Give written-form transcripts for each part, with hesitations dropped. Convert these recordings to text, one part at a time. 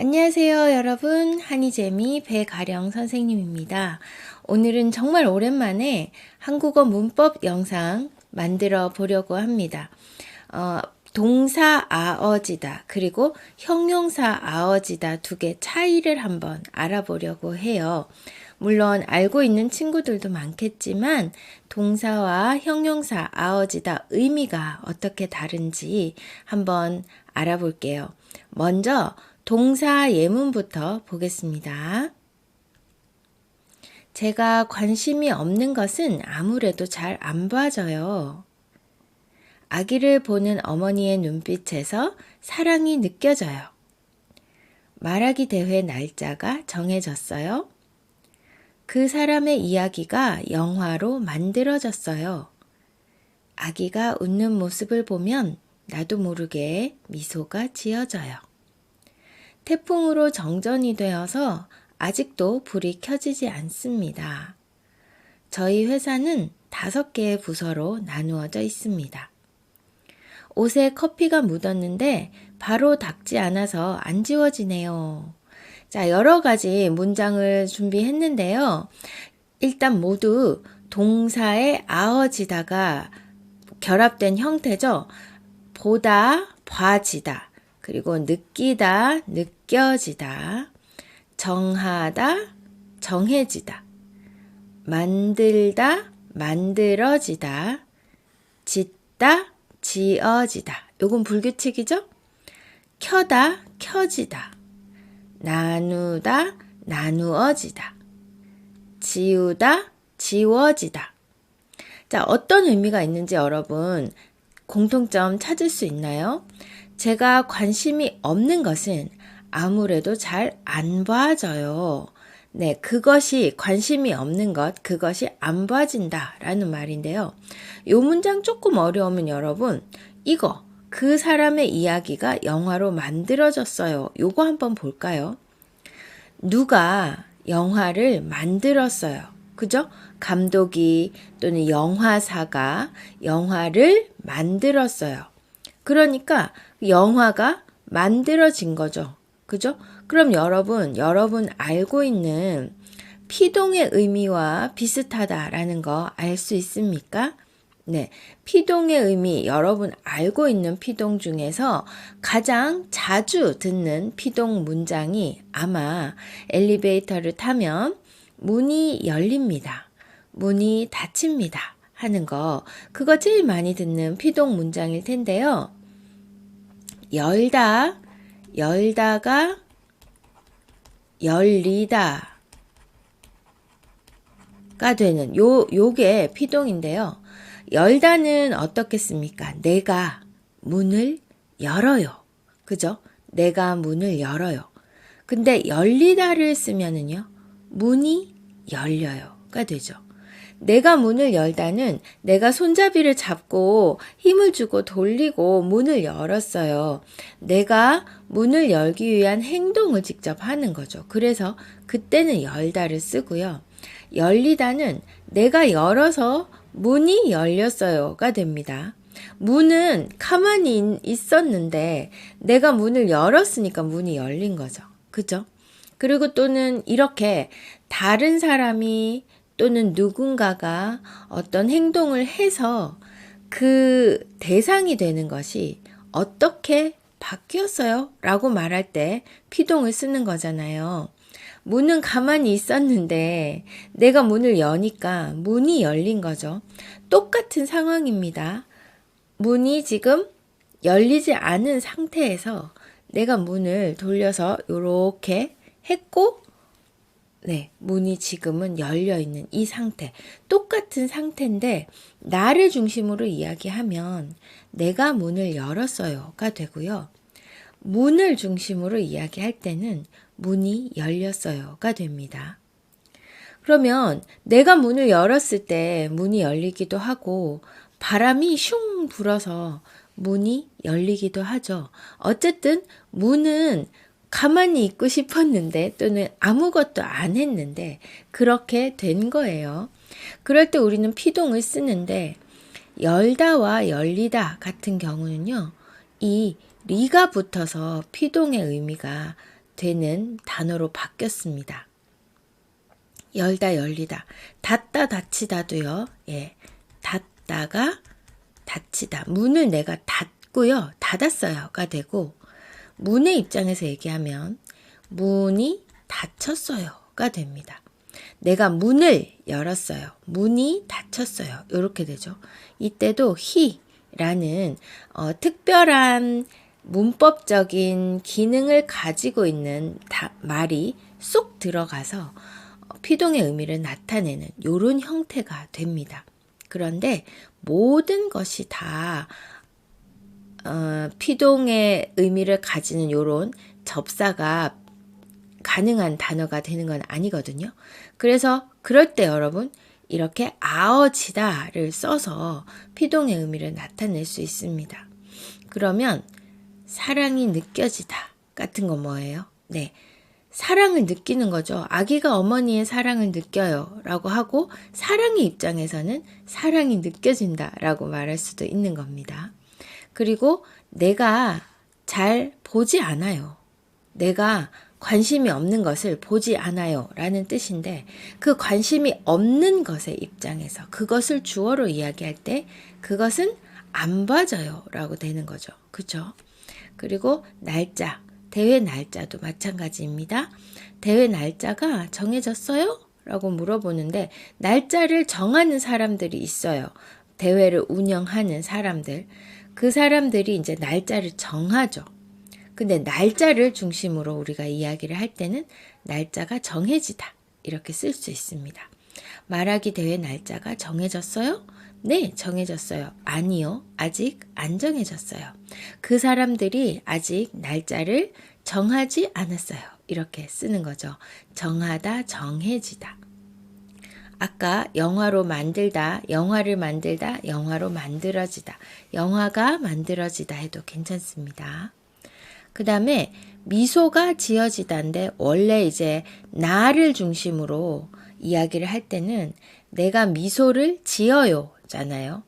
안녕하세요, 여러분. 한이재미 배가령 선생님입니다. 오늘은 정말 오랜만에 한국어 문법 영상 만들어 보려고 합니다. 동사 아어지다 그리고 형용사 아어지다 두 개 차이를 한번 알아보려고 해요. 물론 알고 있는 친구들도 많겠지만 동사와 형용사 아어지다 의미가 어떻게 다른지 한번 알아볼게요. 먼저 동사 예문부터 보겠습니다. 제가 관심이 없는 것은 아무래도 잘 안 봐져요. 아기를 보는 어머니의 눈빛에서 사랑이 느껴져요. 말하기 대회 날짜가 정해졌어요. 그 사람의 이야기가 영화로 만들어졌어요. 아기가 웃는 모습을 보면 나도 모르게 미소가 지어져요. 태풍으로 정전이 되어서 아직도 불이 켜지지 않습니다. 저희 회사는 5개의 부서로 나누어져 있습니다. 옷에 커피가 묻었는데 바로 닦지 않아서 안 지워지네요. 자, 여러 가지 문장을 준비했는데요. 일단 모두 동사의 아어지다가 결합된 형태죠. 보다, 봐지다. 그리고 느끼다, 느껴지다, 정하다, 정해지다, 만들다, 만들어지다, 짓다, 지어지다. 요건 불규칙이죠? 켜다, 켜지다, 나누다, 나누어지다, 지우다, 지워지다. 자, 어떤 의미가 있는지 여러분 공통점 찾을 수 있나요? 제가 관심이 없는 것은 아무래도 잘 안 봐져요. 네, 그것이 관심이 없는 것, 그것이 안 봐진다 라는 말인데요. 이 문장 조금 어려우면 여러분, 이거, 그 사람의 이야기가 영화로 만들어졌어요. 요거 한번 볼까요? 누가 영화를 만들었어요. 그죠? 감독이 또는 영화사가 영화를 만들었어요. 그러니까 영화가 만들어진 거죠. 그죠? 그럼 여러분 알고 있는 피동의 의미와 비슷하다라는 거 알 수 있습니까? 네, 피동의 의미, 여러분 알고 있는 피동 중에서 가장 자주 듣는 피동 문장이 아마 엘리베이터를 타면 문이 열립니다. 문이 닫힙니다. 하는 거, 그거 제일 많이 듣는 피동 문장일 텐데요. 열다, 열다가 열리다가 되는 요게 피동인데요. 열다는 어떻겠습니까? 내가 문을 열어요. 그죠? 내가 문을 열어요. 근데 열리다를 쓰면은요. 문이 열려요가 되죠. 내가 문을 열다는 내가 손잡이를 잡고 힘을 주고 돌리고 문을 열었어요. 내가 문을 열기 위한 행동을 직접 하는 거죠. 그래서 그때는 열다를 쓰고요. 열리다는 내가 열어서 문이 열렸어요가 됩니다. 문은 가만히 있었는데 내가 문을 열었으니까 문이 열린 거죠. 그죠? 그리고 또는 이렇게 다른 사람이 또는 누군가가 어떤 행동을 해서 그 대상이 되는 것이 어떻게 바뀌었어요? 라고 말할 때 피동을 쓰는 거잖아요. 문은 가만히 있었는데 내가 문을 여니까 문이 열린 거죠. 똑같은 상황입니다. 문이 지금 열리지 않은 상태에서 내가 문을 돌려서 이렇게 했고 네, 문이 지금은 열려있는 이 상태. 똑같은 상태인데 나를 중심으로 이야기하면 내가 문을 열었어요가 되고요. 문을 중심으로 이야기할 때는 문이 열렸어요가 됩니다. 그러면 내가 문을 열었을 때 문이 열리기도 하고 바람이 슝 불어서 문이 열리기도 하죠. 어쨌든 문은 가만히 있고 싶었는데 또는 아무것도 안 했는데 그렇게 된 거예요. 그럴 때 우리는 피동을 쓰는데 열다와 열리다 같은 경우는요. 이 리가 붙어서 피동의 의미가 되는 단어로 바뀌었습니다. 열다 열리다. 닫다 닫히다도요. 예. 닫다가 닫히다. 문을 내가 닫고요. 닫았어요가 되고, 문의 입장에서 얘기하면 문이 닫혔어요가 됩니다. 내가 문을 열었어요. 문이 닫혔어요. 이렇게 되죠. 이때도 he라는 특별한 문법적인 기능을 가지고 있는 말이 쏙 들어가서 피동의 의미를 나타내는 이런 형태가 됩니다. 그런데 모든 것이 다 피동의 의미를 가지는 이런 접사가 가능한 단어가 되는 건 아니거든요. 그래서 그럴 때 여러분 이렇게 아어지다를 써서 피동의 의미를 나타낼 수 있습니다. 그러면 사랑이 느껴지다 같은 건 뭐예요? 네, 사랑을 느끼는 거죠. 아기가 어머니의 사랑을 느껴요 라고 하고, 사랑의 입장에서는 사랑이 느껴진다 라고 말할 수도 있는 겁니다. 그리고 내가 잘 보지 않아요. 내가 관심이 없는 것을 보지 않아요 라는 뜻인데, 그 관심이 없는 것의 입장에서 그것을 주어로 이야기할 때 그것은 안 봐져요 라고 되는 거죠. 그쵸? 그리고 날짜, 대회 날짜도 마찬가지입니다. 대회 날짜가 정해졌어요? 라고 물어보는데, 날짜를 정하는 사람들이 있어요. 대회를 운영하는 사람들. 그 사람들이 이제 날짜를 정하죠. 근데 날짜를 중심으로 우리가 이야기를 할 때는 날짜가 정해지다 이렇게 쓸 수 있습니다. 말하기 대회 날짜가 정해졌어요? 네, 정해졌어요. 아니요, 아직 안 정해졌어요. 그 사람들이 아직 날짜를 정하지 않았어요. 이렇게 쓰는 거죠. 정하다, 정해지다. 아까 영화로 만들다, 영화를 만들다, 영화로 만들어지다, 영화가 만들어지다 해도 괜찮습니다. 그 다음에 미소가 지어지다인데, 원래 이제 나를 중심으로 이야기를 할 때는 내가 미소를 지어요 잖아요.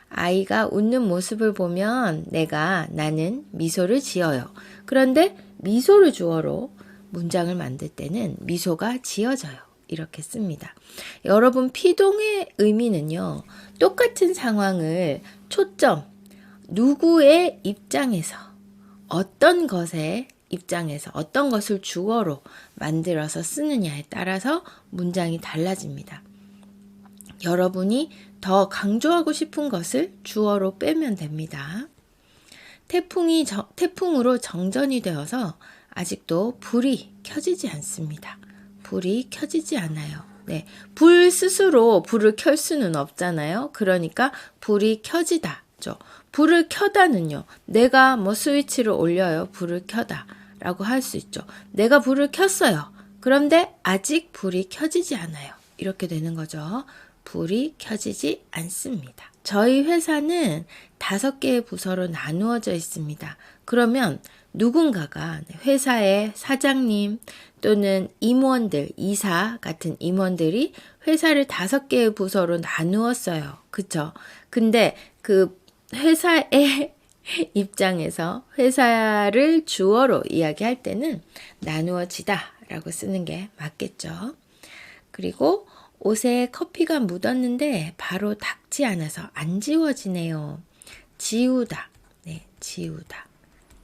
아이가 웃는 모습을 보면 나는 미소를 지어요. 그런데 미소를 주어로 문장을 만들 때는 미소가 지어져요. 이렇게 씁니다. 여러분, 피동의 의미는요, 똑같은 상황을 초점, 누구의 입장에서, 어떤 것의 입장에서, 어떤 것을 주어로 만들어서 쓰느냐에 따라서 문장이 달라집니다. 여러분이 더 강조하고 싶은 것을 주어로 빼면 됩니다. 태풍으로 정전이 되어서 아직도 불이 켜지지 않습니다. 불이 켜지지 않아요. 네, 불 스스로 불을 켤 수는 없잖아요. 그러니까 불이 켜지다죠. 불을 켜다는요, 내가 스위치를 올려요. 불을 켜다 라고 할 수 있죠. 내가 불을 켰어요. 그런데 아직 불이 켜지지 않아요. 이렇게 되는 거죠. 불이 켜지지 않습니다. 저희 회사는 5개의 부서로 나누어져 있습니다. 그러면 누군가가 회사의 사장님 또는 임원들, 이사 같은 임원들이 회사를 5개의 부서로 나누었어요. 그쵸? 근데 그 회사의 입장에서 회사를 주어로 이야기할 때는 나누어지다 라고 쓰는 게 맞겠죠. 그리고 옷에 커피가 묻었는데 바로 닦지 않아서 안 지워지네요. 지우다. 네, 지우다.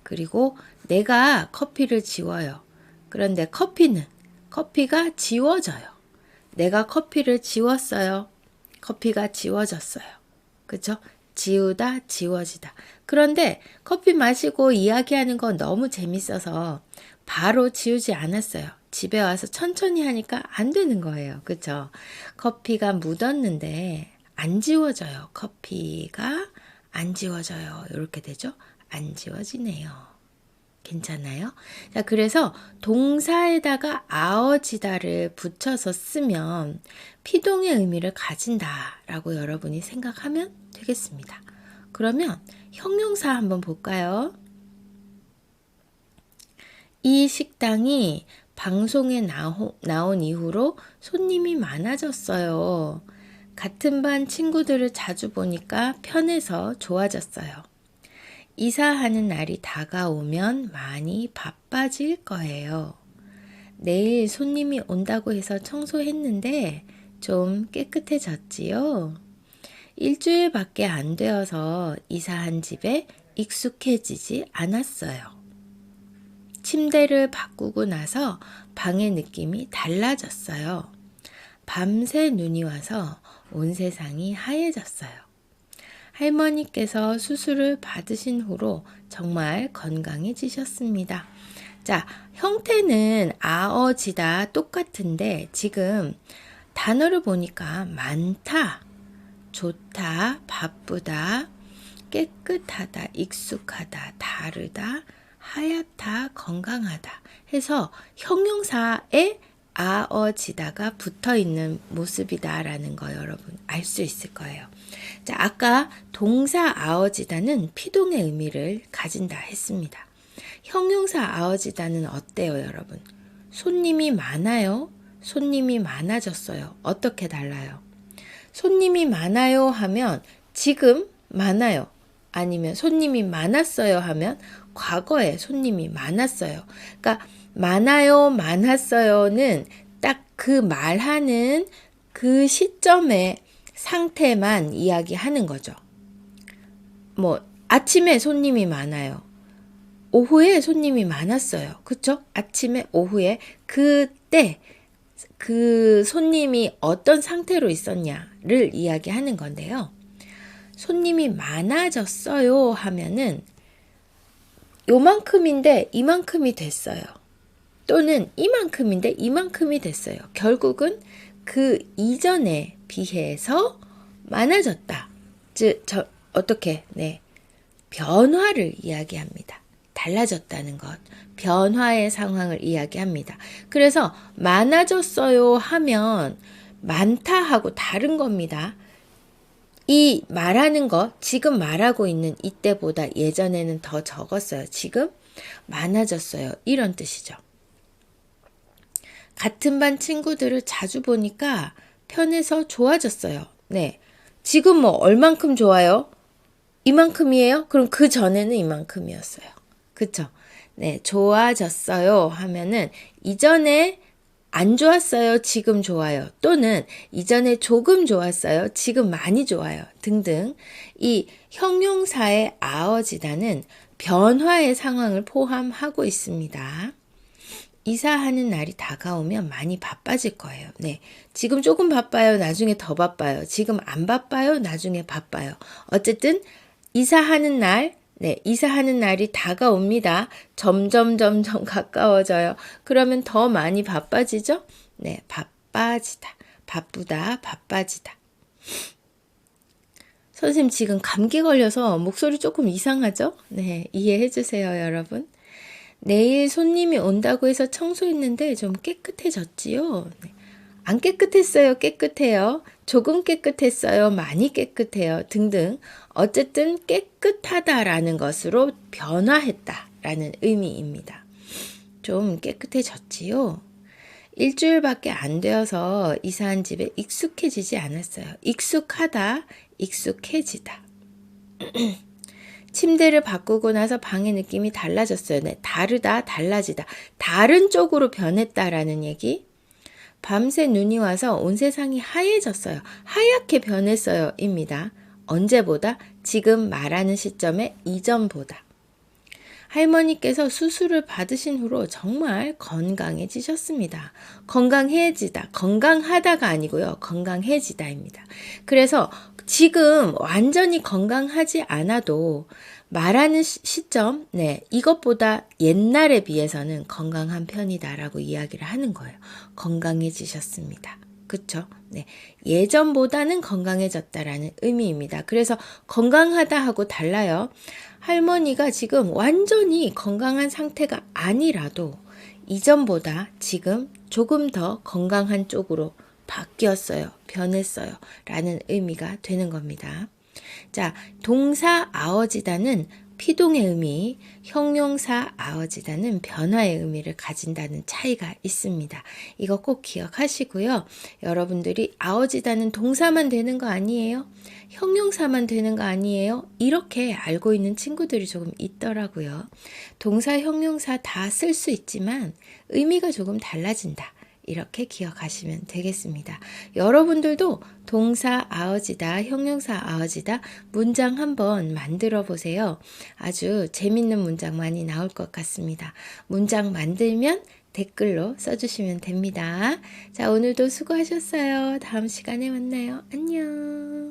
그리고 내가 커피를 지워요. 그런데 커피가 지워져요. 내가 커피를 지웠어요. 커피가 지워졌어요. 그쵸? 지우다, 지워지다. 그런데 커피 마시고 이야기하는 건 너무 재밌어서 바로 지우지 않았어요. 집에 와서 천천히 하니까 안 되는 거예요. 그쵸? 커피가 묻었는데 안 지워져요. 커피가 안 지워져요. 이렇게 되죠? 안 지워지네요. 괜찮아요? 자, 그래서 동사에다가 아어지다를 붙여서 쓰면 피동의 의미를 가진다라고 여러분이 생각하면 되겠습니다. 그러면 형용사 한번 볼까요? 이 식당이 방송에 나온 이후로 손님이 많아졌어요. 같은 반 친구들을 자주 보니까 편해서 좋아졌어요. 이사하는 날이 다가오면 많이 바빠질 거예요. 내일 손님이 온다고 해서 청소했는데 좀 깨끗해졌지요? 일주일밖에 안 되어서 이사한 집에 익숙해지지 않았어요. 침대를 바꾸고 나서 방의 느낌이 달라졌어요. 밤새 눈이 와서 온 세상이 하얘졌어요. 할머니께서 수술을 받으신 후로 정말 건강해지셨습니다. 자, 형태는 아어지다 똑같은데 지금 단어를 보니까 많다, 좋다, 바쁘다, 깨끗하다, 익숙하다, 다르다, 하얗다, 건강하다 해서 형용사에 아어지다가 붙어있는 모습이다라는 거 여러분 알 수 있을 거예요. 자, 아까 동사 아어지다는 피동의 의미를 가진다 했습니다. 형용사 아어지다는 어때요, 여러분? 손님이 많아요? 손님이 많아졌어요. 어떻게 달라요? 손님이 많아요 하면 지금 많아요. 아니면 손님이 많았어요 하면 과거에 손님이 많았어요. 그러니까 많아요, 많았어요는 딱 그 말하는 그 시점의 상태만 이야기하는 거죠. 뭐 아침에 손님이 많아요. 오후에 손님이 많았어요. 그쵸? 아침에 오후에 그때 그 손님이 어떤 상태로 있었냐를 이야기하는 건데요. 손님이 많아졌어요 하면은 요만큼인데 이만큼이 됐어요. 또는 이만큼인데 이만큼이 됐어요. 결국은 그 이전에 비해서 많아졌다. 즉, 어떻게, 변화를 이야기합니다. 달라졌다는 것. 변화의 상황을 이야기합니다. 그래서 많아졌어요 하면 많다 하고 다른 겁니다. 이 말하는 것, 지금 말하고 있는 이때보다 예전에는 더 적었어요. 지금 많아졌어요. 이런 뜻이죠. 같은 반 친구들을 자주 보니까 편해서 좋아졌어요. 네. 지금 뭐 얼만큼 좋아요? 이만큼이에요? 그럼 그 전에는 이만큼이었어요. 그쵸? 네. 좋아졌어요 하면은 이전에 안 좋았어요. 지금 좋아요. 또는 이전에 조금 좋았어요. 지금 많이 좋아요. 등등. 이 형용사의 아어지다는 변화의 상황을 포함하고 있습니다. 이사하는 날이 다가오면 많이 바빠질 거예요. 네. 지금 조금 바빠요. 나중에 더 바빠요. 지금 안 바빠요. 나중에 바빠요. 어쨌든 이사하는 날, 이사하는 날이 다가옵니다. 점점 가까워져요. 그러면 더 많이 바빠지죠? 네, 바빠지다. 바쁘다, 바빠지다. 선생님 지금 감기 걸려서 목소리 조금 이상하죠? 네, 이해해 주세요, 여러분. 내일 손님이 온다고 해서 청소했는데 좀 깨끗해졌지요? 네. 안 깨끗했어요? 깨끗해요? 조금 깨끗했어요? 많이 깨끗해요? 등등. 어쨌든 깨끗하다라는 것으로 변화했다라는 의미입니다. 좀 깨끗해졌지요? 일주일밖에 안 되어서 이사한 집에 익숙해지지 않았어요. 익숙하다, 익숙해지다. 침대를 바꾸고 나서 방의 느낌이 달라졌어요. 네, 다르다, 달라지다. 다른 쪽으로 변했다라는 얘기. 밤새 눈이 와서 온 세상이 하얘졌어요. 하얗게 변했어요. 입니다. 언제보다? 지금 말하는 시점의 이전보다. 할머니께서 수술을 받으신 후로 정말 건강해지셨습니다. 건강해지다. 건강하다가 아니고요. 건강해지다입니다. 그래서 지금 완전히 건강하지 않아도 말하는 시점, 이것보다 옛날에 비해서는 건강한 편이다라고 이야기를 하는 거예요. 건강해지셨습니다. 그쵸? 네. 예전보다는 건강해졌다라는 의미입니다. 그래서 건강하다 하고 달라요. 할머니가 지금 완전히 건강한 상태가 아니라도 이전보다 지금 조금 더 건강한 쪽으로 바뀌었어요. 변했어요. 라는 의미가 되는 겁니다. 자, 동사 아어지다는 피동의 의미, 형용사 아어지다는 변화의 의미를 가진다는 차이가 있습니다. 이거 꼭 기억하시고요. 여러분들이 아어지다는 동사만 되는 거 아니에요? 형용사만 되는 거 아니에요? 이렇게 알고 있는 친구들이 조금 있더라고요. 동사, 형용사 다 쓸 수 있지만 의미가 조금 달라진다. 이렇게 기억하시면 되겠습니다. 여러분들도 동사 아어지다, 형용사 아어지다 문장 한번 만들어 보세요. 아주 재밌는 문장 많이 나올 것 같습니다. 문장 만들면 댓글로 써주시면 됩니다. 자, 오늘도 수고하셨어요. 다음 시간에 만나요. 안녕.